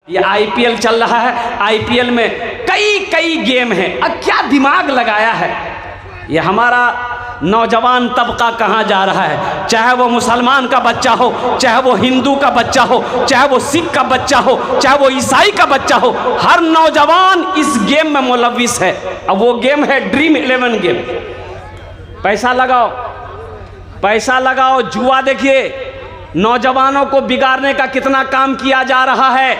ये आईपीएल चल रहा है, आईपीएल में कई गेम हैं। अब क्या दिमाग लगाया है ये हमारा नौजवान तबका कहाँ जा रहा है। चाहे वो मुसलमान का बच्चा हो, चाहे वो हिंदू का बच्चा हो, चाहे वो सिख का बच्चा हो, चाहे वो ईसाई का बच्चा हो, हर नौजवान इस गेम में मुलव्विस है। अब वो गेम है ड्रीम 11 गेम। पैसा लगाओ, पैसा लगाओ, जुआ देखिए नौजवानों को बिगाड़ने का कितना काम किया जा रहा है,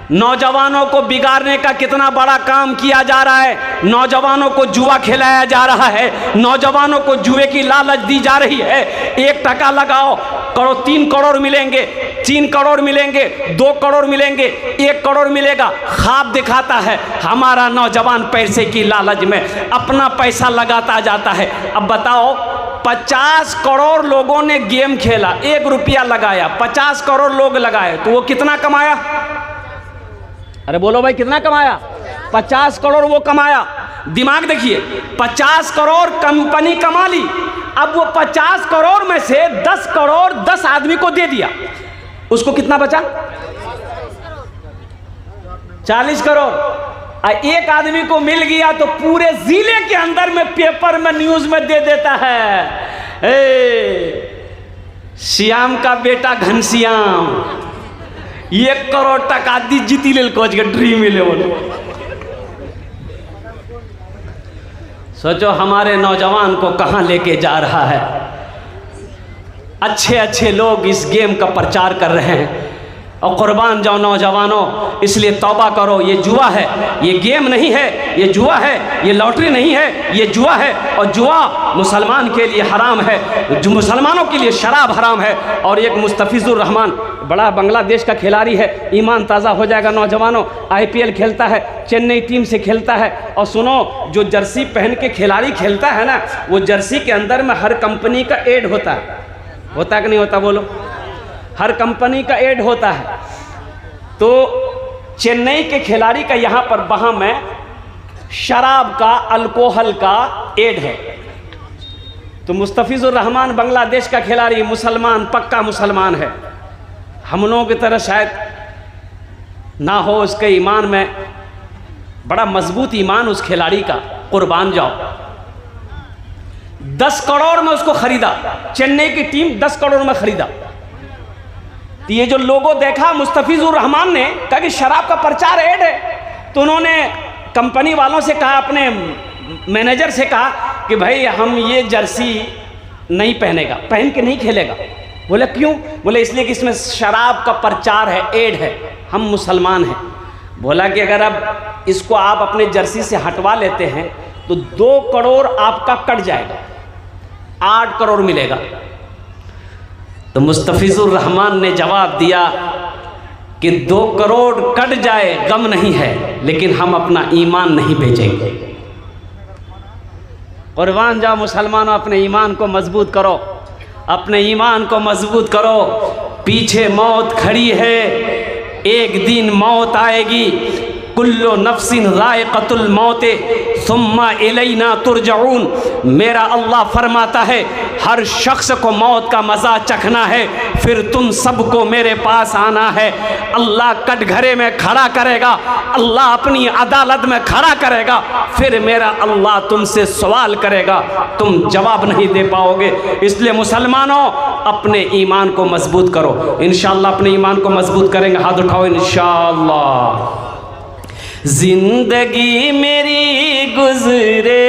नौजवानों को बिगाड़ने का कितना बड़ा काम किया जा रहा है। नौजवानों को जुआ खिलाया जा रहा है, नौजवानों को जुए की लालच दी जा रही है। 1 टका लगाओ, 3 करोड़ मिलेंगे, 3 करोड़ मिलेंगे, 2 करोड़ मिलेंगे, 1 करोड़ मिलेगा। ख्वाब दिखाता है हमारा नौजवान, पैसे की लालच में अपना पैसा लगाता जाता है। अब बताओ 50 करोड़ लोगों ने गेम खेला, 1 रुपया लगाया, 50 करोड़ लोग लगाए तो वो कितना कमाया? अरे बोलो भाई कितना कमाया? 50 करोड़ वो कमाया। दिमाग देखिए, 50 करोड़ कंपनी कमा ली। अब वो 50 करोड़ में से 10 करोड़ 10 आदमी को दे दिया, उसको कितना बचा? 40 करोड़। एक आदमी को मिल गया तो पूरे जिले के अंदर में पेपर में न्यूज में दे देता है, श्याम का बेटा घनश्याम 1 करोड़ टका दी जीती ले कोच के ड्रीम 11। सोचो हमारे नौजवान को कहां लेके जा रहा है। अच्छे अच्छे लोग इस गेम का प्रचार कर रहे हैं और कुर्बान जाओ नौजवानों, इसलिए तौबा करो। ये जुआ है, ये गेम नहीं है, ये जुआ है, ये लॉटरी नहीं है, ये जुआ है। और जुआ मुसलमान के लिए हराम है, जो मुसलमानों के लिए शराब हराम है। और एक मुस्तफिजुर रहमान बड़ा बांग्लादेश का खिलाड़ी है, ईमान ताज़ा हो जाएगा नौजवानों। आईपीएल खेलता है, चेन्नई टीम से खेलता है। और सुनो, जो जर्सी पहन के खिलाड़ी खेलता है ना, वो जर्सी के अंदर में हर कंपनी का एड होता है कि नहीं होता? बोलो, हर कंपनी का एड होता है। तो चेन्नई के खिलाड़ी का यहाँ पर वहाँ में शराब का, अल्कोहल का एड है। तो मुस्तफिजुर रहमान बांग्लादेश का खिलाड़ी, मुसलमान, पक्का मुसलमान है। हम लोगों की तरह शायद ना हो, उसके ईमान में बड़ा मजबूत ईमान उस खिलाड़ी का, कुर्बान जाओ। 10 करोड़ में उसको खरीदा, चेन्नई की टीम 10 करोड़ में खरीदा। तो ये जो लोगो देखा मुस्तफिजुर रहमान ने, कहा कि शराब का प्रचार ऐड है। तो उन्होंने कंपनी वालों से कहा, अपने मैनेजर से कहा कि भाई हम ये जर्सी नहीं पहनेगा, पहन के नहीं खेलेगा। बोले क्यों? बोले इसलिए कि इसमें शराब का प्रचार है, ऐड है, हम मुसलमान हैं। बोला कि अगर अब इसको आप अपने जर्सी से हटवा लेते हैं तो 2 करोड़ आपका कट जाएगा, 8 करोड़ मिलेगा। तो मुस्तफिजुर रहमान ने जवाब दिया कि 2 करोड़ कट जाए गम नहीं है, लेकिन हम अपना ईमान नहीं बेचेंगे। कुर्बान जाओ मुसलमानों, अपने ईमान को मजबूत करो, अपने ईमान को मजबूत करो। पीछे मौत खड़ी है, एक दिन मौत आएगी। कुल्लु नफ्सिन ज़ाइक़तुल मौत सुम्मा इलैना तुरजऊन। मेरा अल्लाह फरमाता है हर शख्स को मौत का मज़ा चखना है, फिर तुम सबको मेरे पास आना है। अल्लाह कटघरे में खड़ा करेगा, अल्लाह अपनी अदालत में खड़ा करेगा, फिर मेरा अल्लाह तुमसे सवाल करेगा, तुम जवाब नहीं दे पाओगे। इसलिए मुसलमानों, अपने ईमान को मजबूत करो। इंशाअल्लाह अपने ईमान को मजबूत करेंगे, हाथ उठाओ इंशाअल्लाह। जिंदगी मेरी गुजरे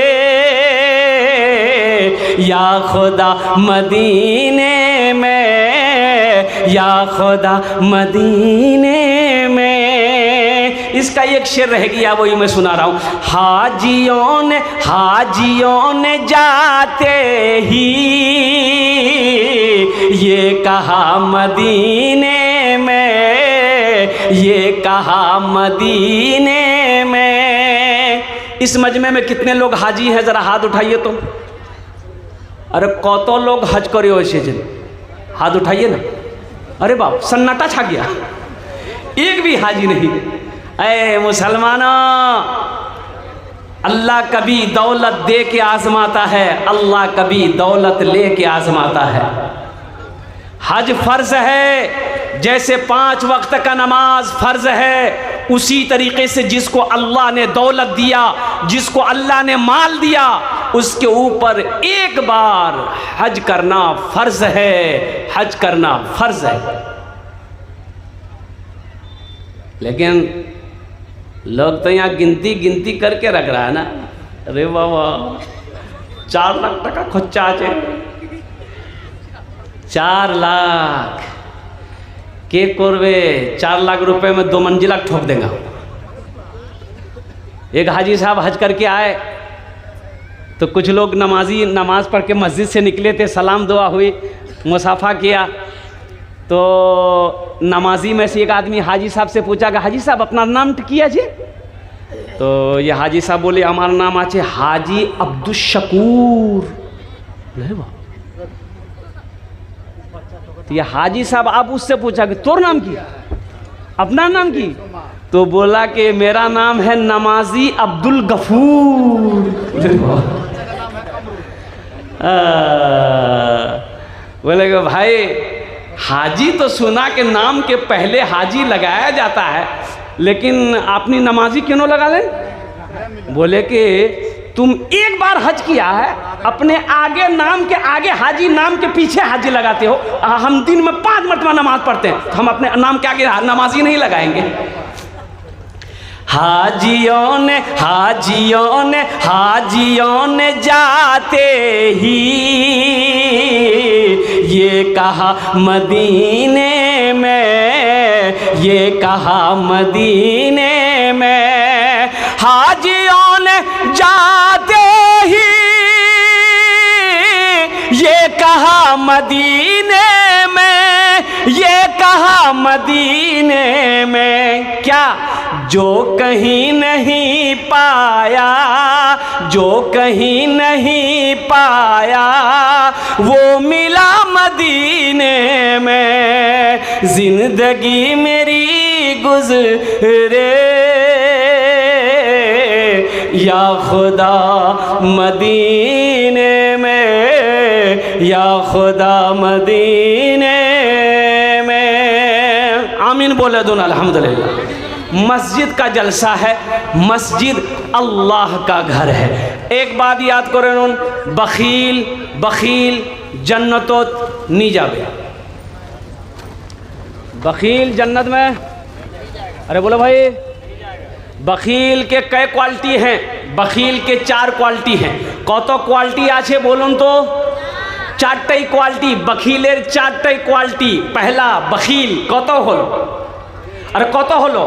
या खुदा मदीने में, या खुदा मदीने में। इसका एक शेर रह गया, वही मैं सुना रहा हूँ। हाजियों ने जाते ही ये कहा मदीने में, ये कहा मदीने में। इस मजमे में कितने लोग हाजी हैं, जरा हाथ उठाइए तो। अरे कौतो लोग हज करियो ऐसे जन, हाथ उठाइए ना। अरे बाप, सन्नाटा छा गया, एक भी हाजी नहीं। ऐ मुसलमानों, अल्लाह कभी दौलत दे के आजमाता है, अल्लाह कभी दौलत ले के आजमाता है। हज फर्ज है, जैसे 5 वक्त का नमाज फ़र्ज़ है, उसी तरीके से जिसको अल्लाह ने दौलत दिया, जिसको अल्लाह ने माल दिया, उसके ऊपर एक बार हज करना फ़र्ज़ है, हज करना फ़र्ज़ है। लेकिन लोग तो यहाँ गिनती करके रख रहा है ना, अरे बाबा 4 लाख टका खर्चा আছে, 4 लाख के करवे, 4 लाख रुपए में 2 मंजिला ठोक देगा। एक हाजी साहब हज करके आए तो कुछ लोग नमाज पढ़ के मस्जिद से निकले थे, सलाम दुआ हुई, मुसाफा किया, तो नमाजी में से एक आदमी हाजी साहब से पूछा कि हाजी साहब अपना नाम किया जी? तो ये हाजी साहब बोले हमारा नाम आछे हाजी अब्दुल शकूर। तो ये हाजी साहब आप उससे पूछा कि तोर नाम की, अपना नाम की? तो बोला कि मेरा नाम है नमाजी अब्दुल गफूर। बोले कि भाई हाजी तो सुना कि नाम के पहले हाजी लगाया जाता है, लेकिन आपने नमाजी क्यों न लगा लें? बोले कि तुम एक बार हज किया है, अपने आगे नाम के आगे हाजी, नाम के पीछे हाजी लगाते हो। हम दिन में 5 मरतबा नमाज पढ़ते हैं, हम अपने नाम के आगे नमाजी नहीं लगाएंगे। हाजियों ने जाते ही ये कहा मदीने में, ये कहा मदीने में, हाजियों ने जाते ही ये कहा मदीने में, ये कहा मदीने में, क्या जो कहीं नहीं पाया, जो कहीं नहीं पाया वो मिला मदीने में। जिंदगी मेरी गुज़रे या खुदा मदीने में, या खुदा मदीने में। आमीन बोले दोनों अल्हम्दुलिल्लाह। मस्जिद का जलसा है, मस्जिद अल्लाह का घर है। एक बात याद करें, बखील जन्नतोत नहीं जावे। बखील जन्नत में, अरे बोलो भाई, बखील के कई क्वालिटी हैं? बखील के 4 क्वालिटी हैं। कत क्वालिटी आछे बोलुन तो? 4टाई क्वालिटी, बखीलेर 4टाई क्वालिटी। पहला बखील कत हलो, अरे कत हलो?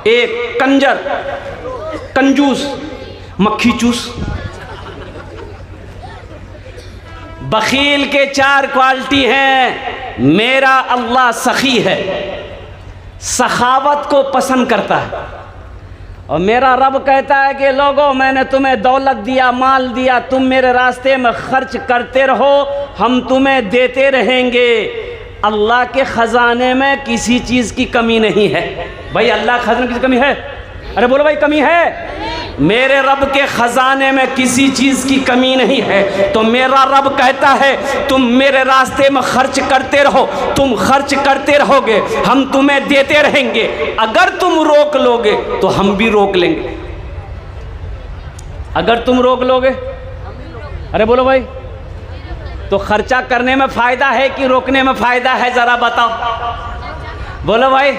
1 कंजर, कंजूस, मक्खी चूस। बखील के 4 क्वालिटी हैं। मेरा अल्लाह सखी है, सखावत को पसंद करता है, और मेरा रब कहता है कि लोगों मैंने तुम्हें दौलत दिया, माल दिया, तुम मेरे रास्ते में खर्च करते रहो, हम तुम्हें देते रहेंगे। अल्लाह के ख़जाने में किसी चीज़ की कमी नहीं है। भाई अल्लाह के ख़जाने की कमी है? अरे बोलो भाई, कमी है? मेरे रब के ख़जाने में किसी चीज़ की कमी नहीं है। तो मेरा रब कहता है तुम मेरे रास्ते में खर्च करते रहो, तुम खर्च करते रहोगे, हम तुम्हें देते रहेंगे। अगर तुम रोक लोगे तो हम भी रोक लेंगे। अगर तुम रोक लोगे, अरे बोलो भाई, तो खर्चा करने में फ़ायदा है कि रोकने में फ़ायदा है? ज़रा बताओ, बोलो भाई।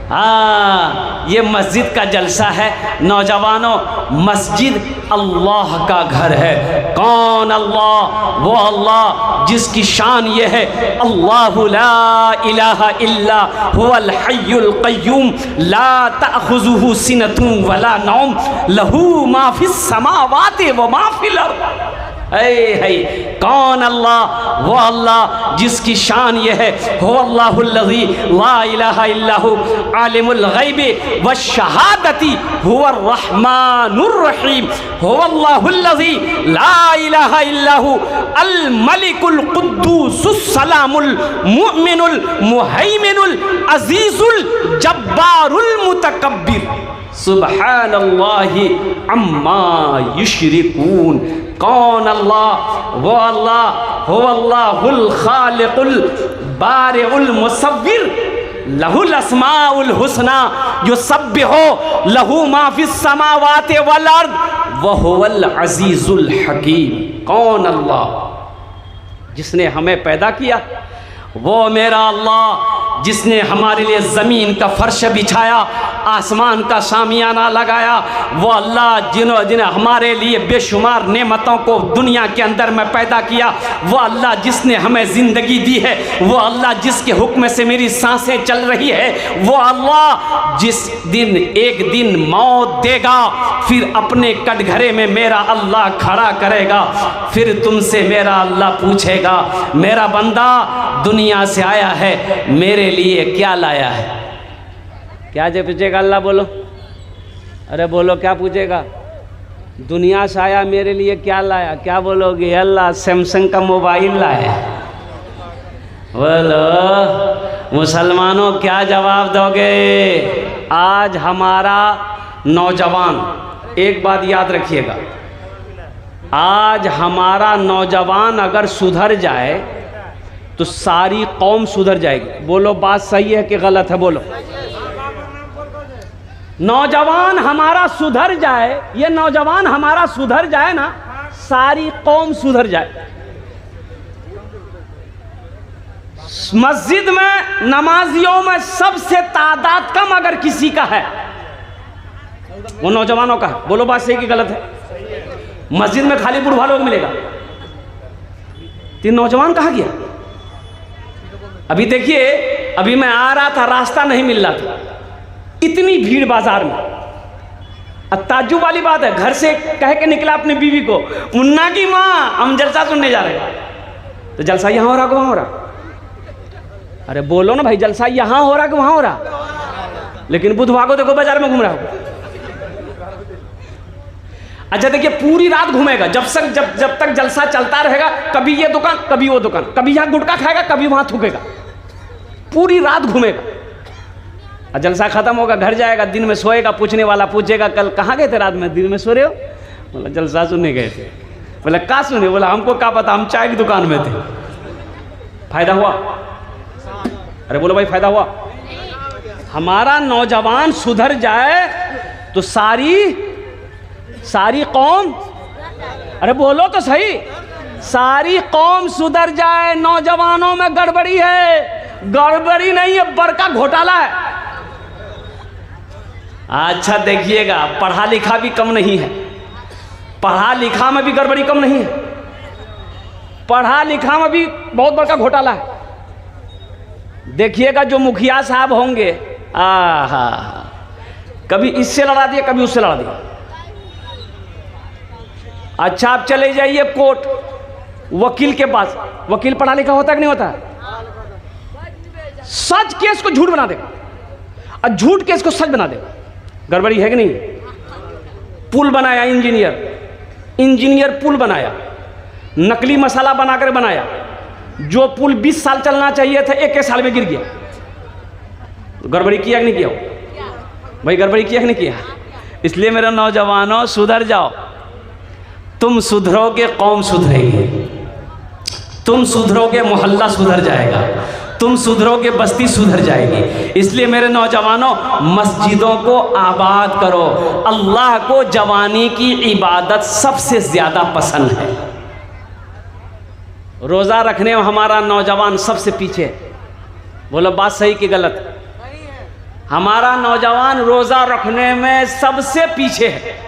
हाँ, ये मस्जिद का जलसा है। नौजवानों, मस्जिद अल्लाह का घर है। कौन अल्लाह? वो अल्लाह जिसकी शान ये है, अल्लाहु ला इलाहा इल्ला हुवल हय्युल क़य्यूम ला तअख़ुज़ुहु सिनतुन वला नौम लहू मा फ़िस समावाति व मा फ़िल अर्ज़। कौन अल्लाह? वो अल्लाह जिसकी शान ये है, हो अल्लाहुल्लज़ी ला इलाहा इल्लहु आलिमुल ग़ैबि वश्शहादति हुवर रहमानुर रहीम, हो अल्लाहुल्लज़ी ला इलाहा इल्लहु अल मलिकुल कुद्दूसुस सलामुल मुमिनुल मुहैमिनुल अज़ीज़ुल जब्बारुल मुतकब्बिर सुब्हानल्लाहि अम्मा युश्रिकून। कौन अल्लाह? वो अल्लाह हुवल्लाहुल खालिकुल बारिउल मुसव्विर लहुल अस्माउल हुस्ना युसब्बिहु लहू मा फिस समावाति वल अर्द व हुवल अजीजुल हकीम। कौन? अल्लाह जिसने हमें पैदा किया, वो मेरा अल्लाह जिसने हमारे लिए ज़मीन का फर्श बिछाया, आसमान का शामियाना लगाया, वो अल्लाह जिन्हें हमारे लिए बेशुमार नेमतों को दुनिया के अंदर में पैदा किया, वो अल्लाह जिसने हमें ज़िंदगी दी है, वो अल्लाह जिसके हुक्म से मेरी सांसें चल रही है, वो अल्लाह जिस दिन एक दिन मौत देगा, फिर अपने कटघरे में मेरा अल्लाह खड़ा करेगा, फिर तुमसे मेरा अल्लाह पूछेगा, मेरा बंदा दुनिया से आया है, मेरे लिए क्या लाया है? क्या जो पूछेगा अल्लाह? बोलो, अरे बोलो, क्या पूछेगा? दुनिया से आया, मेरे लिए क्या लाया? क्या बोलोगे? अल्लाह सैमसंग का मोबाइल लाया। बोलो मुसलमानों, क्या जवाब दोगे? आज हमारा नौजवान, एक बात याद रखिएगा, आज हमारा नौजवान अगर सुधर जाए तो सारी कौम सुधर जाएगी। बोलो बात सही है कि गलत है? बोलो। नौजवान हमारा सुधर जाए, ये नौजवान हमारा सुधर जाए ना, सारी कौम सुधर जाए। मस्जिद में नमाजियों में सबसे तादाद कम अगर किसी का है, वो नौजवानों का है। बोलो बात सही कि गलत है? मस्जिद में खाली बुढ़वा लोग मिलेगा, तीन नौजवान कहाँ गया? अभी देखिए, अभी मैं आ रहा था, रास्ता नहीं मिल रहा था, इतनी भीड़ बाजार में। अब ताज्जुब वाली बात है, घर से कह के निकला अपनी बीवी को, मुन्ना की माँ हम जलसा सुनने जा रहे हैं। तो जलसा यहाँ हो रहा कि वहाँ हो रहा? अरे बोलो ना भाई, जलसा यहाँ हो रहा कि वहाँ हो रहा? लेकिन बुधवार को देखो बाजार में घूम रहा हो। अच्छा देखिए, पूरी रात घूमेगा, जब तक जलसा चलता रहेगा, कभी ये दुकान कभी वो दुकान, कभी यहाँ गुटखा खाएगा कभी वहाँ थूकेगा, पूरी रात घूमेगा। और जलसा खत्म होगा, घर जाएगा, दिन में सोएगा, पूछने वाला पूछेगा कल कहाँ गए थे रात में? दिन में सो रहे हो? बोला जलसा सुनने गए थे। बोला क्या सुने? बोला हमको क्या पता, हम चाय की दुकान में थे। फायदा हुआ? अरे बोलो भाई, फायदा हुआ? हमारा नौजवान सुधर जाए तो सारी कौम, अरे बोलो तो सही, सारी कौम सुधर जाए। नौजवानों में गड़बड़ी है, गड़बड़ी नहीं है, बड़का घोटाला है। अच्छा देखिएगा, पढ़ा लिखा भी कम नहीं है, पढ़ा लिखा में भी गड़बड़ी कम नहीं है, पढ़ा लिखा में भी बहुत बड़का घोटाला है। देखिएगा जो मुखिया साहब होंगे, आहा, कभी इससे लड़ा दिया कभी उससे लड़ा दिया। अच्छा आप चले जाइए कोर्ट, वकील के पास, वकील पढ़ा लिखा होता कि नहीं होता? सच केस को झूठ बना देगा और झूठ केस को सच बना देगा। गड़बड़ी है कि नहीं? पुल बनाया इंजीनियर पुल बनाया, नकली मसाला बनाकर बनाया, जो पुल 20 साल चलना चाहिए था 1 साल में गिर गया। गड़बड़ी किया कि नहीं किया? भाई गड़बड़ी किया कि नहीं किया? इसलिए मेरे नौजवानों, सुधर जाओ। तुम सुधरोगे, कौम सुधरेगी। तुम सुधरोगे, मोहल्ला सुधर जाएगा। तुम सुधरोगे, बस्ती सुधर जाएगी। इसलिए मेरे नौजवानों, मस्जिदों को आबाद करो। अल्लाह को जवानी की इबादत सबसे ज़्यादा पसंद है। रोज़ा रखने में हमारा नौजवान सबसे पीछे है। बोलो बात सही कि गलत? हमारा नौजवान रोज़ा रखने में सबसे पीछे है।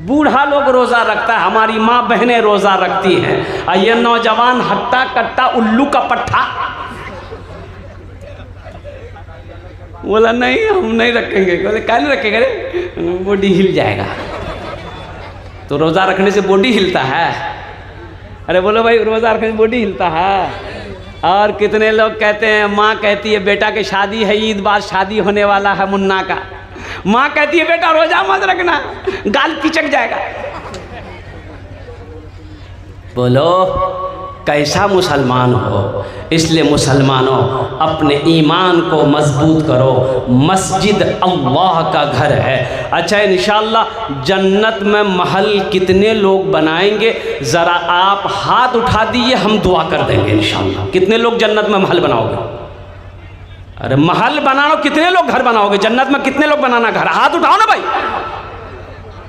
बूढ़ा लोग रोज़ा रखता है, हमारी माँ बहनें रोज़ा रखती हैं, और ये नौजवान हट्टा कट्टा उल्लू का पट्टा बोला नहीं हम नहीं रखेंगे। बोले क्या नहीं रखेंगे? रे बॉडी हिल जाएगा। तो रोज़ा रखने से बॉडी हिलता है? अरे बोलो भाई, रोज़ा रखने से बॉडी हिलता है। और कितने लोग कहते हैं, माँ कहती है बेटा की शादी है, ईद बाद शादी होने वाला है मुन्ना का, माँ कहती है बेटा रोजा मत रखना, गाल पिचक जाएगा। बोलो कैसा मुसलमान हो। इसलिए मुसलमानों अपने ईमान को मजबूत करो। मस्जिद अल्लाह का घर है। अच्छा, इंशाअल्लाह जन्नत में महल कितने लोग बनाएंगे, ज़रा आप हाथ उठा दीजिए, हम दुआ कर देंगे इंशाअल्लाह। कितने लोग जन्नत में महल बनाओगे? अरे महल बनाओ, कितने लोग घर बनाओगे जन्नत में? कितने लोग बनाना घर? हाथ उठाओ ना भाई।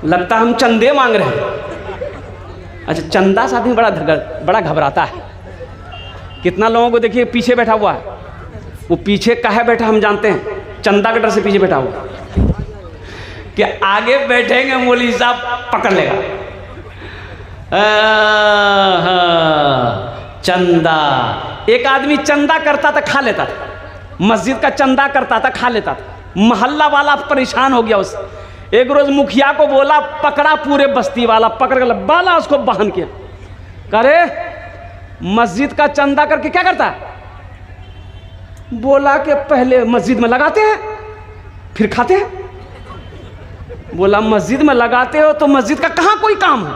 लगता हम चंदे मांग रहे हैं। अच्छा, चंदा से आदमी बड़ा घबराता है। कितना लोगों को देखिए पीछे बैठा हुआ है, वो पीछे काहे बैठा हम जानते हैं, चंदा के डर से पीछे बैठा हुआ कि आगे बैठेंगे मौलवी साहब पकड़ लेगा। चंदा, एक आदमी चंदा करता था खा लेता था, मस्जिद का चंदा करता था खा लेता था, मोहल्ला वाला परेशान हो गया उससे। एक रोज मुखिया को बोला, पकड़ा पूरे बस्ती वाला, पकड़ कर बाला उसको बहन किया। करे मस्जिद का चंदा करके क्या करता है? बोला कि पहले मस्जिद में लगाते हैं फिर खाते हैं। बोला मस्जिद में लगाते हो तो मस्जिद का कहां कोई काम है?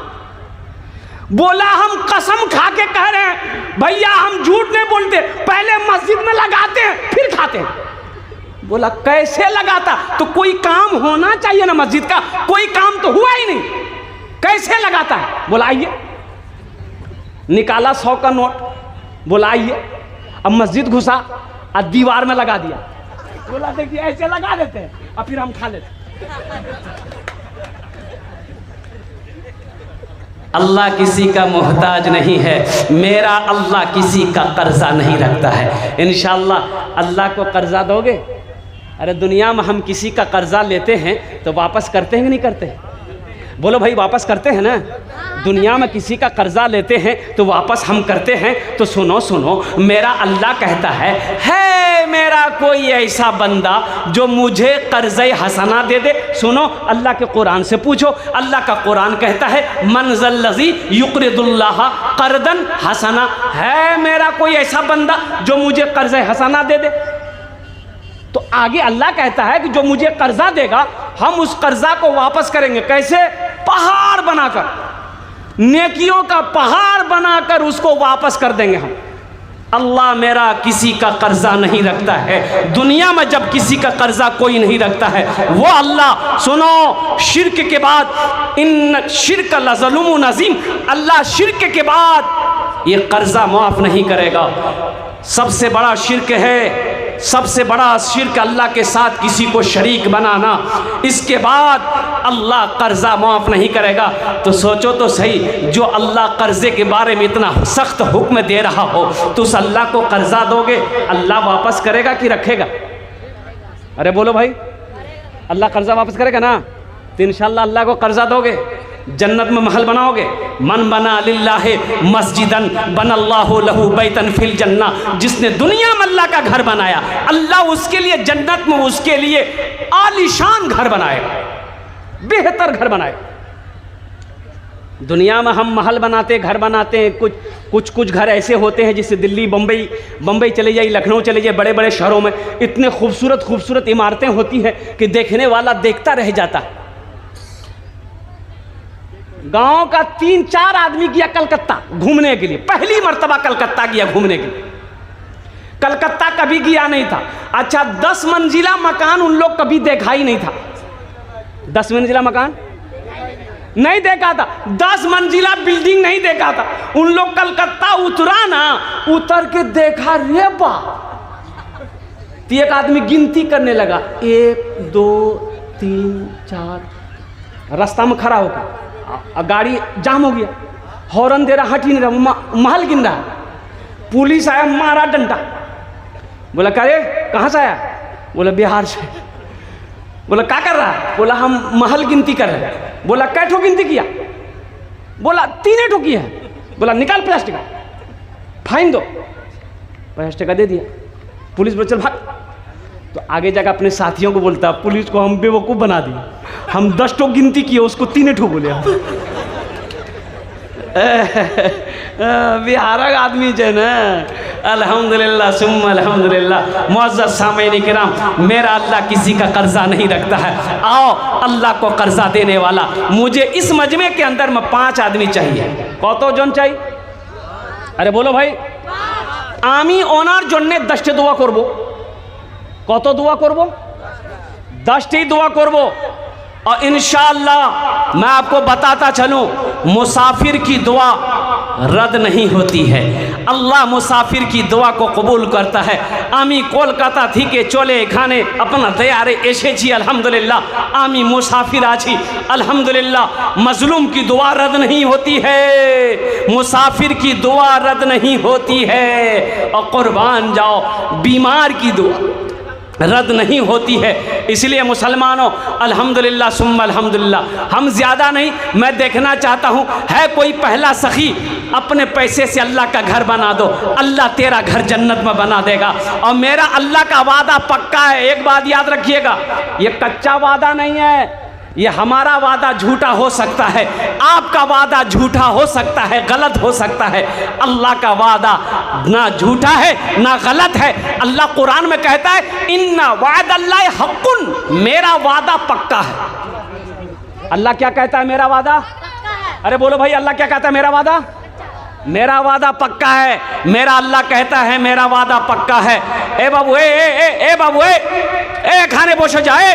बोला हम कसम खा के कह रहे हैं भैया, हम झूठ नहीं बोलते, पहले मस्जिद में लगाते हैं फिर खाते हैं। बोला कैसे लगाता? तो कोई काम होना चाहिए ना मस्जिद का, कोई काम तो हुआ ही नहीं, कैसे लगाता है? बोला आइए, निकाला 100 का नोट, बोला आइए। अब मस्जिद घुसा और दीवार में लगा दिया। बोला देखिए ऐसे लगा देते हैं और फिर हम खा लेते। अल्लाह किसी का मोहताज नहीं है, मेरा अल्लाह किसी का कर्जा नहीं रखता है। इंशाअल्लाह अल्लाह को कर्जा दोगे? अरे दुनिया में हम किसी का कर्जा लेते हैं तो वापस करते हैं कि नहीं करते? बोलो भाई, वापस करते हैं ना? दुनिया में किसी का कर्जा लेते हैं तो वापस हम करते हैं। तो सुनो सुनो, मेरा अल्लाह कहता है मेरा कोई ऐसा बंदा जो मुझे कर्ज़े हसना दे दे। सुनो, अल्लाह के कुरान से पूछो, अल्लाह का कुरान कहता है मनज़ल्लज़ी युक़रिदुल्लाह क़र्दन हसना। है मेरा कोई ऐसा बंदा जो मुझे कर्ज़े हसना दे दे? तो आगे अल्लाह कहता है कि जो मुझे कर्जा देगा हम उस कर्जा को वापस करेंगे। कैसे? पहाड़ बनाकर, नेकियों का पहाड़ बनाकर उसको वापस कर देंगे हम। अल्लाह मेरा किसी का कर्जा नहीं रखता है। दुनिया में जब किसी का कर्जा कोई नहीं रखता है वो अल्लाह, सुनो, शिर्क के बाद इन शिर्क लज़ुल्मुन अज़ीम, अल्लाह शिर्क के बाद ये कर्जा माफ नहीं करेगा। सबसे बड़ा शिर्क है, सबसे बड़ा शिर्क अल्लाह के साथ किसी को शरीक बनाना। इसके बाद अल्लाह कर्जा माफ़ नहीं करेगा। तो सोचो तो सही, जो अल्लाह कर्जे के बारे में इतना सख्त हुक्म दे रहा हो तो उस अल्लाह को कर्जा दोगे, अल्लाह वापस करेगा कि रखेगा? अरे बोलो भाई, अल्लाह कर्जा वापस करेगा ना? तो इंशाअल्लाह अल्लाह को कर्जा दोगे, जन्नत में महल बनाओगे। मन बना लिल्लाहि मस्जिदन बनल्लाहु लहू बैतन फिल जन्ना। जिसने दुनिया में अल्लाह का घर बनाया, अल्लाह उसके लिए जन्नत में उसके लिए आलीशान घर बनाएगा, बेहतर घर बनाएगा। दुनिया में हम महल बनाते, घर बनाते हैं, कुछ घर ऐसे होते हैं जिससे दिल्ली, बम्बई चले जाइए, लखनऊ चले जाइए, बड़े बड़े शहरों में इतने खूबसूरत इमारतें होती हैं कि देखने वाला देखता रह जाता है। गांव का 3-4 आदमी गया कलकत्ता घूमने के लिए, पहली मर्तबा कलकत्ता गया घूमने के लिए। कलकत्ता कभी गया नहीं था। अच्छा, 10 मंजिला मकान उन लोग कभी देखा ही नहीं था। 10 मंजिला मकान नहीं देखा था, 10 मंजिला बिल्डिंग नहीं देखा था। उन लोग कलकत्ता उतरा ना, उतर के देखा, रे बा, तो एक आदमी गिनती करने लगा, 1 2 3 4। रास्ता में खड़ा होकर गाड़ी जाम हो गया, हॉर्न दे रहा, हट ही नहीं रहा, महल गिन रहा। पुलिस आया, मारा डंडा। बोला करे कहाँ से आया? बोला बिहार से। बोला क्या कर रहा है? बोला हम महल गिनती कर रहे हैं। बोला कै ठो गिनती किया? बोला 3 ठो किया है। बोला निकाल 50 टका, फाइन दो। 50 टका दे दिया। पुलिस बोला चल भाग। तो आगे जाकर अपने साथियों को बोलता, पुलिस को हम बेवकूफ़ बना दिए, हम 10 ठो गिनती किए, उसको 3 ठो बोले। बिहार का आदमी जो है ना, अल्हम्दुलिल्लाह सुम्मा अल्हम्दुलिल्लाह। मुअज़्ज़ज़ सामईन किराम, मेरा अल्लाह किसी का कर्जा नहीं रखता है। आओ अल्लाह को कर्जा देने वाला, मुझे इस मजमे के अंदर में 5 आदमी चाहिए। कौतो जन चाहिए? আরে বলো ভাই, আমি ওনার জন্য 10টি দোয়া করব। কত দোয়া করব? 10টি দোয়া করব। और इंशाअल्लाह मैं आपको बताता चलूं, मुसाफिर की दुआ रद्द नहीं होती है। अल्लाह मुसाफिर की दुआ को कबूल करता है। आमी कोलकाता थी के चले खाने अपना तैयारे एसेছি अल्हम्दुलिल्लाह। आमी मुसाफिर आছি अल्हम्दुलिल्लाह। मजलूम की दुआ रद्द नहीं होती है, मुसाफिर की दुआ रद्द नहीं होती है। और कुर्बान जाओ, बीमार की दुआ रद्द नहीं होती है। इसलिए मुसलमानों, अल्हम्दुलिल्लाह सुम्मा अल्हम्दुलिल्लाह। हम ज़्यादा नहीं, मैं देखना चाहता हूँ है कोई पहला सखी अपने पैसे से अल्लाह का घर बना दो, अल्लाह तेरा घर जन्नत में बना देगा। और मेरा अल्लाह का वादा पक्का है। एक बात याद रखिएगा, ये कच्चा वादा नहीं है, ये हमारा वादा झूठा हो सकता है, आपका वादा झूठा हो सकता है, गलत हो सकता है। अल्लाह का वादा ना झूठा है ना गलत है। अल्लाह कुरान में कहता है इन्ना वादल्लाहि हक्कुन, मेरा वादा पक्का है। अल्लाह क्या कहता है? मेरा वादा पक्का है। अरे बोलो भाई, अल्लाह क्या कहता है? मेरा वादा, मेरा वादा पक्का है। मेरा अल्लाह कहता है मेरा वादा पक्का है। ए बाबू, ए बाबू, ए खाने बोसो जाए,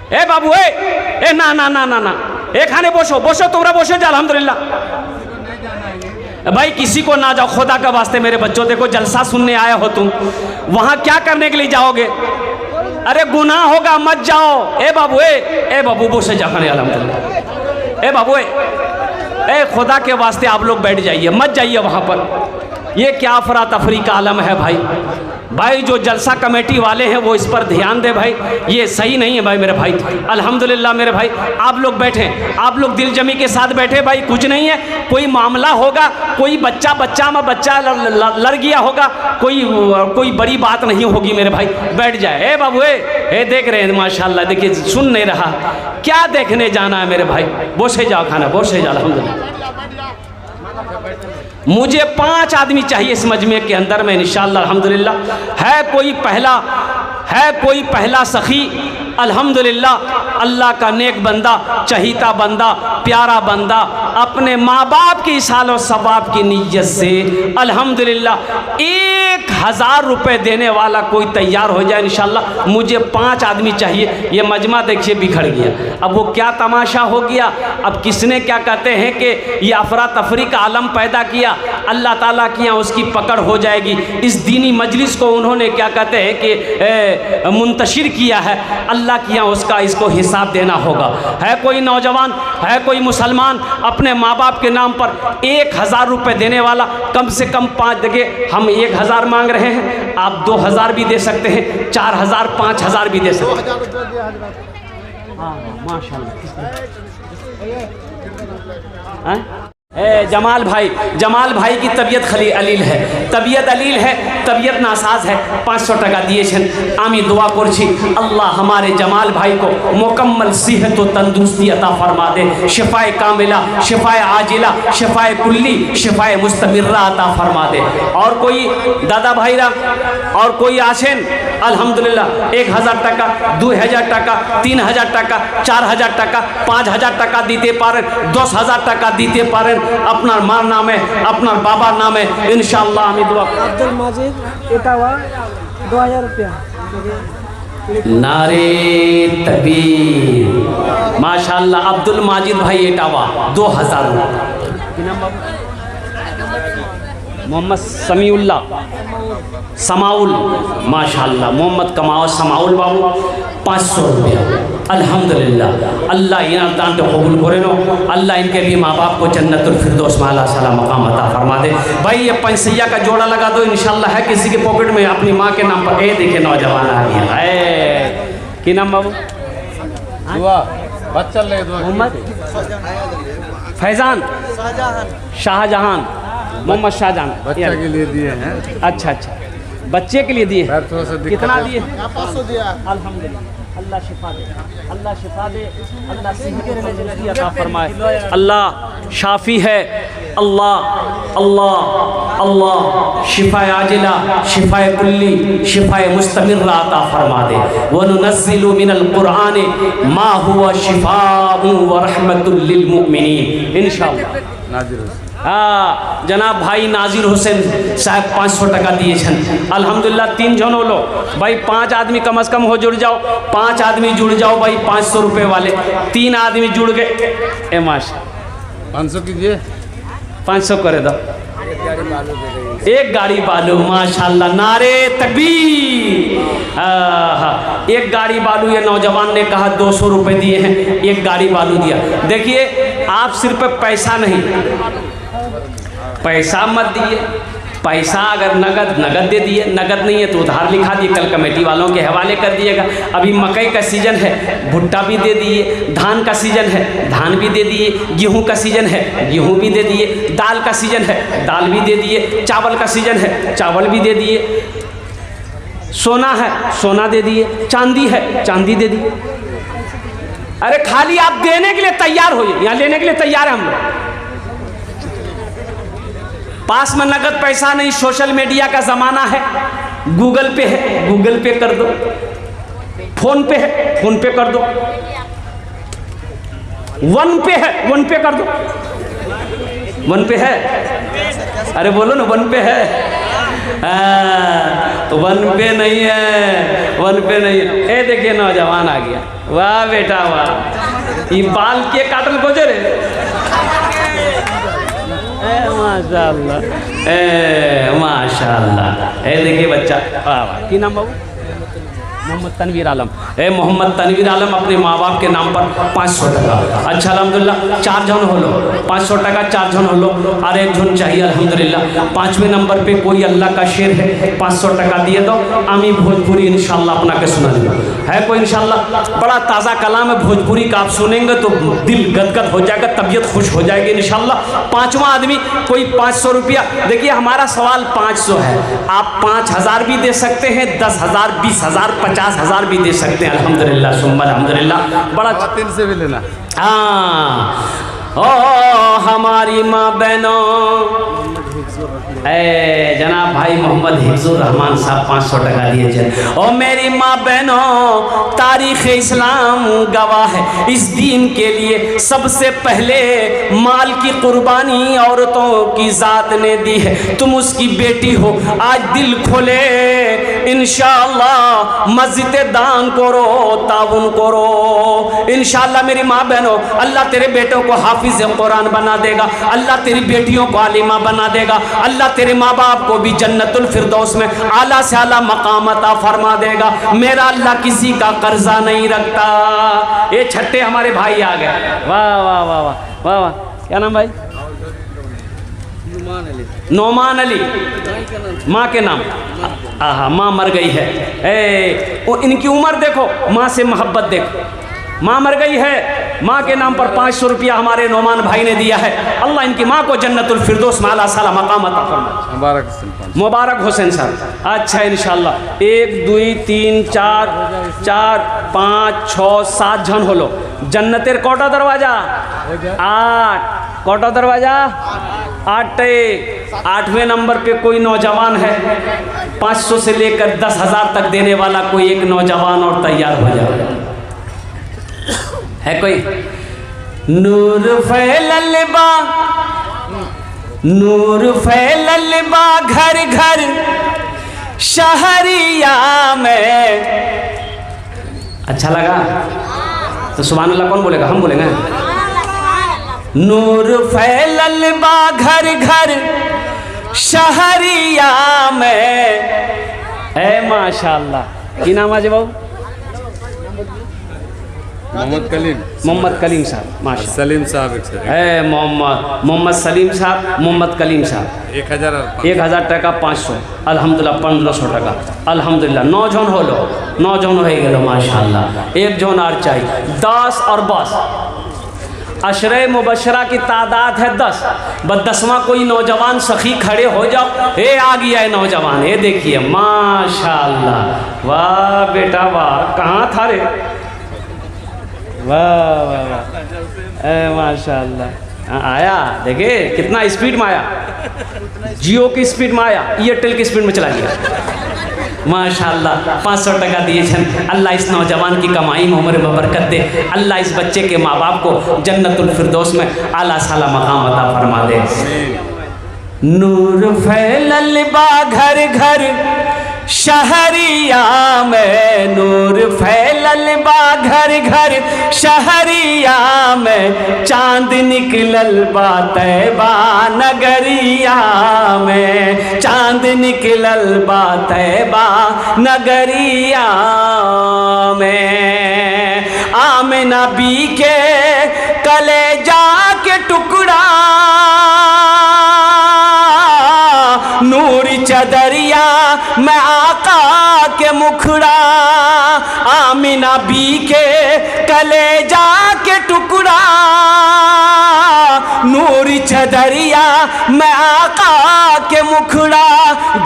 ए बाबू, ए ना ना ना ना ना, एखाने बोसो बोसो, तुमरा बोसो जा अल्हम्दुलिल्लाह। भाई किसी को ना जाओ, खुदा का वास्ते मेरे बच्चों, देखो जलसा सुनने आए हो तुम, वहां क्या करने के लिए जाओगे? अरे गुनाह होगा, मत जाओ। ए बाबू, ए बाबू बोसे जा खाने अल्हम्दुलिल्लाह। ए बाबू, ए खुदा के वास्ते आप लोग बैठ जाइए, मत जाइए वहां पर। ये क्या अफरा तफरी का आलम है भाई। भाई जो जलसा कमेटी वाले हैं वो इस पर ध्यान दे भाई, ये सही नहीं है भाई मेरे भाई। अल्हम्दुलिल्लाह मेरे भाई, आप लोग बैठे, आप लोग दिल जमी के साथ बैठे भाई। कुछ नहीं है, कोई मामला होगा, कोई बच्चा में बच्चा लड़ गया होगा, कोई बड़ी बात नहीं होगी मेरे भाई, बैठ जाए। ए बाबू, ए देख रहे हैं माशाल्लाह, देखिए सुन नहीं रहा, क्या देखने जाना है मेरे भाई? बोसे जाओ खाना, बोसे जाओ अल्हम्दुलिल्लाह। मुझे 5 आदमी चाहिए इस मजमे के अंदर में इंशाअल्लाह अल्हम्दुलिल्लाह। है कोई पहला सखी अल्हम्दुलिल्लाह, अल्लाह का नेक बंदा, चहीता बंदा, प्यारा बंदा, अपने माँ बाप की इसाल और सवाब की नीयत से अल्हम्दुलिल्लाह 1000 रुपये देने वाला कोई तैयार हो जाए इंशाअल्लाह। मुझे 5 आदमी चाहिए। ये मजमा देखिए बिखर गया। अब वो क्या तमाशा हो गया, अब किसने क्या कहते हैं कि ये अफरा तफरी का आलम पैदा किया, अल्लाह ताला की यहाँ उसकी पकड़ हो जाएगी। इस दीनी मजलिस को उन्होंने क्या कहते हैं कि मुंतशिर किया है, अल्लाह की यहाँ उसका इसको हिसाब देना होगा। है कोई नौजवान, है कोई मुसलमान अपने माँ बाप के नाम पर 1000 रुपये देने वाला? कम से कम 5 जगह हम 1000 मांग रहे हैं, आप 2000 भी दे सकते हैं, 4000 5000 भी दे सकते हैं। हाँ माशाल्लाह। जमाल भाई की तबीयत खली अलील है, तबीयत नासाज है। 500 টাকা দিয়েছেন, আমি দোয়া করছি अल्लाह हमारे जमाल भाई को मुकम्मल सेहत और तंदुरुस्ती अता फरमा दे, शिफाए कामिला, शिफाए आजिला, शिफाए कुल्ली, शिफाए मुस्तमिर्रा अता फरमा दे। और कोई दादा भाईरा और कोई आছেন अल्हम्दुलिल्लाह 1000 টাকা, 2000 টাকা, 3000 টাকা, 4000 টাকা, 5000 টাকা দিতে পারেন, 10000 টাকা দিতে পারেন, আপনার মার নামে, আপনার বাবার নামে ইনশাআল্লাহ আমি দোয়া। আব্দুল মাজিদ এটাওয়া 2000 रुपया। नारे तकबीर, माशाल्लाह। अब्दुल माजिद भाई एटावा 2000 रुपये। मोहम्मद समीउल्लाह समाउल, माशाल्लाह मोहम्मद कमाओ समाउल बाबू 500 रुपया। अल्हम्दुलिल्लाह, अल्लाह इनाम दान तो कबूल करे नो, अल्लाह इनके भी माँ बाप को जन्नतुल फिरदौस में आला सला मकाम अता फरमा दे। भाई ये 500 का जोड़ा लगा दो इंशाल्लाह। है किसी के पॉकेट में अपनी माँ के नाम पर? ए देखिए नौजवान आ गया है, कि नाम बाबू? मोहम्मद फैजान, शाहजहान, मोहम्मद शाहजहान बच्चे के लिए दिए हैं। अच्छा, बच्चे के लिए दिए। कितना दिए? 500 दिया। अल्हम्दुलिल्लाह, अल्लाह शिफा दे, अल्लाह शिफा दे, अल्लाह सेहत अता फरमाए। अल्लाह शाफी है, अल्लाह अल्लाह अल्लाह शिफाए आजिला, शिफाए कुल्ली, शिफाए मुस्तमिर्रा अता फरमा दे। व नुनज़्ज़िलु मिनल कुरान मा हुवा शिफाउन व रहमतुल लिल मुमिनीन इंशाअल्लाह। जनाब भाई नाजिर हुसैन साहब 500 टका दिए छन। अल्हम्दुलिल्लाह 3 जन हो लो भाई, 5 आदमी कम से कम हो जुड़ जाओ, 5 आदमी जुड़ जाओ भाई 500 रुपये वाले, 3 आदमी जुड़ गए। ए माशा 500 कीजिए, 500 करे दो, एक गाड़ी बालू, माशाल्लाह, नारे तकबीर। एक गाड़ी बालू, ये नौजवान ने कहा 200 रुपये दिए हैं, एक गाड़ी बालू दिया। देखिए आप सिर्फ पैसा नहीं, पैसा मत दिए, पैसा अगर नगद दे दिए, नगद नहीं है तो उधार लिखा दिए, कल कमेटी वालों के हवाले कर दिएगा। अभी मकई का सीज़न है, भुट्टा भी दे दिए, धान का सीज़न है, धान भी दे दिए, गेहूं का सीज़न है, गेहूं भी दे दिए, दाल का सीज़न है, दाल भी दे दिए, चावल का सीज़न है, चावल भी दे दिए, सोना है, सोना दे दिए, चांदी है, चांदी दे दिए। अरे खाली आप देने के लिए तैयार होइए, यहाँ लेने के लिए तैयार है हम लोग। पास में नगद पैसा नहीं, सोशल मीडिया का ज़माना है, गूगल पे है, गूगल पे कर दो, फोन पे है, फोन पे कर दो, वन पे है, वन पे कर दो, वन पे है, अरे बोलो ना वन पे है, वन पे नहीं है, वन पे नहीं है। ए देखिए नौजवान आ गया, वाह बेटा वाह, ये बाल के काटल को रे, माशाल्लाह, माशाल्लाह। ए देखिए बच्चा, वाह वाह, की नाम बाबू? मोहम्मद तनवीर आलम। मोहम्मद तनवीर आलम अपने माँ बाप के नाम पर 500 टका। अच्छा अल्हम्दुलिल्लाह 4 जन हो लो, 500 टका 4 जन हो लो, और 1 जन चाहिए अल्हम्दुलिल्लाह। 5वें नंबर पे कोई अल्लाह का शेर है, 500 टका दिए दो, आमी भोजपुरी इंशाल्लाह अपना के सुना देगा है कोई इंशाल्लाह। बड़ा ताज़ा कलाम है भोजपुरी का, आप सुनेंगे तो दिल गदगद हो जाएगा, तबीयत खुश हो जाएगी इंशाल्लाह। 5वां आदमी कोई 500 रुपया। देखिए हमारा सवाल 500 है, आप 5000 भी दे सकते हैं, 10,000, 20,000, 50,000 भी दे सकते हैं। अल्हम्दुलिल्लाह सुम्मा अल्हम्दुलिल्लाह। बड़ा 3 से भी लेना। ओ हमारी माँ बहनों, जनाब भाई मोहम्मद हिफ्जुर रहमान साहब 500 टका दिए थे। ओ मेरी माँ बहनों, तारीख़ इस्लाम गवाह है, इस दीन के लिए सबसे पहले माल की कुर्बानी औरतों की ज़ात ने दी है। तुम उसकी बेटी हो, आज दिल खोले इंशाअल्लाह मस्जिद दान करो, ताउन करो इंशाअल्लाह। मेरी माँ बहनों, अल्लाह तेरे बेटों को हाफिज़ कुरान बना देगा, अल्लाह तेरी बेटियों को आलिमा बना देगा, अल्लाह तेरे माँ बाप को भी जन्नतुल फिरदौस में आला से आला मकाम अता फरमा देगा। मेरा अल्लाह किसी का कर्जा नहीं रखता। ये छठे हमारे भाई आ गए, वाह वाह वाह वाह वाह वाह। क्या नाम भाई? नौमान अली, माँ के नाम। आहा, माँ मर गई है। इनकी उम्र देखो, माँ से मोहब्बत देखो, माँ मर गई है, माँ के नाम पर 500 रुपया हमारे नौमान भाई ने दिया है। अल्लाह इनकी माँ को जन्नतुल फिरदौस में आला साला मकाम अता फरमाए। मुबारक हुसैन साहब। अच्छा इंशाअल्लाह 1 2 3 4 4 5 6 7 जन हो लो। जन्नतेर कोटा दरवाजा 8, कोटा दरवाजा 8। 8वें नंबर पे कोई नौजवान है, 500 से लेकर 10,000 तक देने वाला कोई एक नौजवान और तैयार हो जाए है कोई? नूर फैलल बा, नूर फैलल बा घर घर शहरिया में। अच्छा लगा तो सुभान अल्लाह कौन बोलेगा? हम बोलेंगे। नूर फैलल बा घर घर शहरिया में। माशाअल्लाह। की नाम आज बाबू? मोहम्मद कलीम। मोहम्मद कलीम साहब, माशा। सलीम साहब है मोहम्मद सलीम साहब, मोहम्मद कलीम साहब। 1000 टका 500, अल्हम्दुलिल्लाह 1500 टका अल्हम्दुलिल्लाह। 9 जन हो लो, 9 जन हो गए माशाअल्लाह। 1 जन और चाहिए। 10 और बस अशरे मुबशरा की तादाद है 10, बस 10वां कोई नौजवान सखी खड़े हो जाओ। आ गया है नौजवान, ये देखिए माशाअल्लाह। वाह बेटा वाह, कहाँ था रे? वाह वाह वाह, माशाअल्लाह। आया, देखिए कितना स्पीड में आया, जियो की स्पीड में आया, एयरटेल की स्पीड में चला गया। माशाल्लाह 500 टका दिए छन। अल्लाह इस नौजवान की कमाई में उम्र में बरकत दे। अल्लाह इस बच्चे के माँ बाप को जन्नतुल फिरदौस में आला साला मकाम अता फरमा दे। नूर फैलल बा घर घर शहरिया में, नूर फैलल बा घर घर शहरिया में, चांद निकलल बा तैबा नगरिया में, चांद निकलल बा तैबा नगरिया में। आमिना बी के कलेजा के टुकड़ा नूरी चदरिया मैं आका के मुखड़ा, आमिना बी के कलेजा के टुकड़ा नूरी चदरिया मैं आका के मुखड़ा।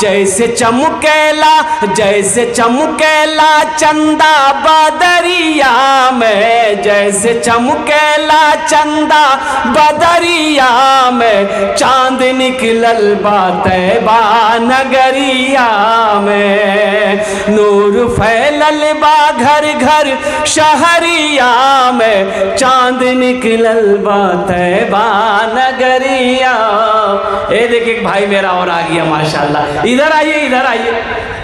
जैसे चमकेला जैसे चमकेला चंदा बदरिया में, जैसे चमकेला चंदा बदरिया में, चांद निकलल बा तैबा नगरिया में। नूर फैलल बा घर घर शहरिया में, चांद निकलल बा तैबा नगरिया। ये देखिए एक भाई मेरा और आ गया माशाल्लाह। इधर आइए इधर आइए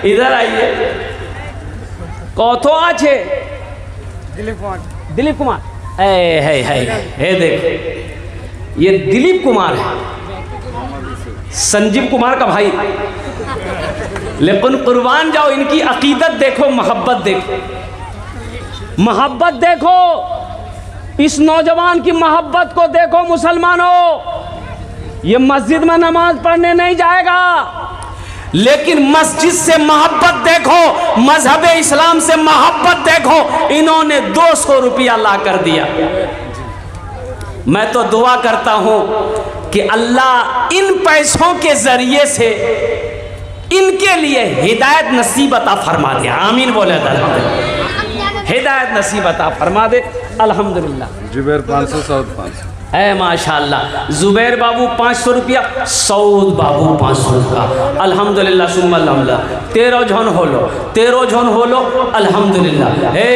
इधर आइए। कौथो आछे दिलीप कुमार। है देख ये दिलीप कुमार है, संजीव कुमार का भाई। लेकिन कुर्बान जाओ इनकी अकीदत देखो, मोहब्बत देखो, मोहब्बत देखो, इस नौजवान की मोहब्बत को देखो मुसलमानों। ये मस्जिद में नमाज पढ़ने नहीं जाएगा, लेकिन मस्जिद से मोहब्बत देखो, मजहब इस्लाम से मोहब्बत देखो। इन्होंने 200 रुपया ला कर दिया। मैं तो दुआ करता हूं कि अल्लाह इन पैसों के जरिए से इनके लिए हिदायत नसीब अता फरमा दे। आमीन बोले। हिदायत नसीब अता फरमा दे। अल्हम्दुलिल्लाह। जुबैर 500 सऊद 500 है माशाल्लाह। जुबैर बाबू 500 रुपया, सऊद बाबू 500 का। अल्हम्दुलिल्लाह सुम्मा अल्हम्दुलिल्लाह। 13 जन हो लो, 13 जन हो लो। अल्हम्दुलिल्लाह। हे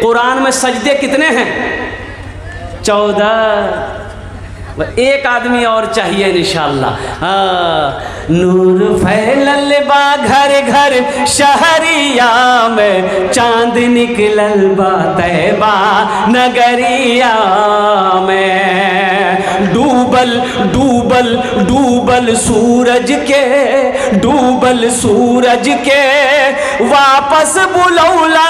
कुरान में सजदे कितने हैं? 14। एक आदमी और चाहिए इंशाअल्लाह। नूर फैलल बा घर घर शहरिया में, चांद निकलल बा तैबा नगरिया में। डूबल डूबल डूबल सूरज के, डूबल सूरज के वापस बुलौला,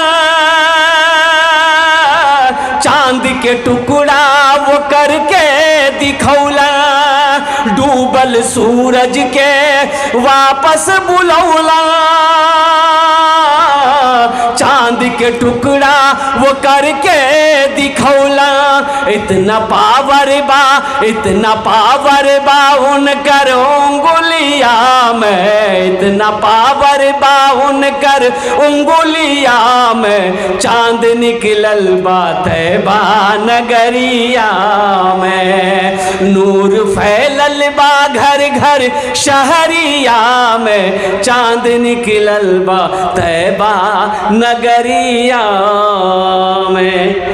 चांद के टुकड़ा वो करके दिखौला। डूबल सूरज के वापस बुलौला, चांद के टुकड़ा वो करके दिखौला। इतना पावर बा, इतना पावर बा उनकर उंगुलिया में, इतना पावर बा उनकर उंगुलिया में, चांद निकलल बा तैबा नगरिया में। नूर फैलल बा घर घर शहरिया में, चांद निकलल बा तैबा नगरिया में।